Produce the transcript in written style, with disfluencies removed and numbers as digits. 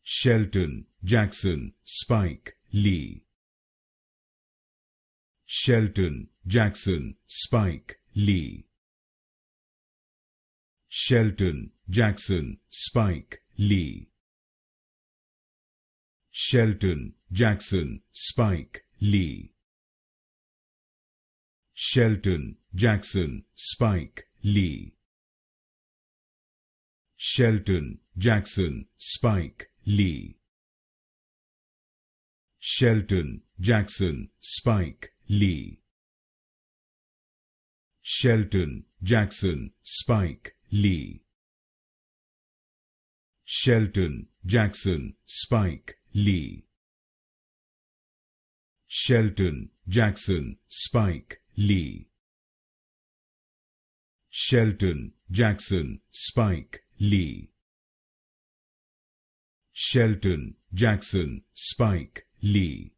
Shelton Jackson Spike Lee. Shelton Jackson Spike Lee. Shelton Jackson Spike Lee. Shelton Jackson Spike Lee. Shelton Jackson Spike Lee. Shelton Jackson Spike Lee. Shelton Jackson Spike Lee. Shelton Jackson Spike Lee. Shelton Jackson Spike Lee. Shelton Jackson Spike Lee. Shelton Jackson Spike Lee. Shelton Jackson Spike Lee.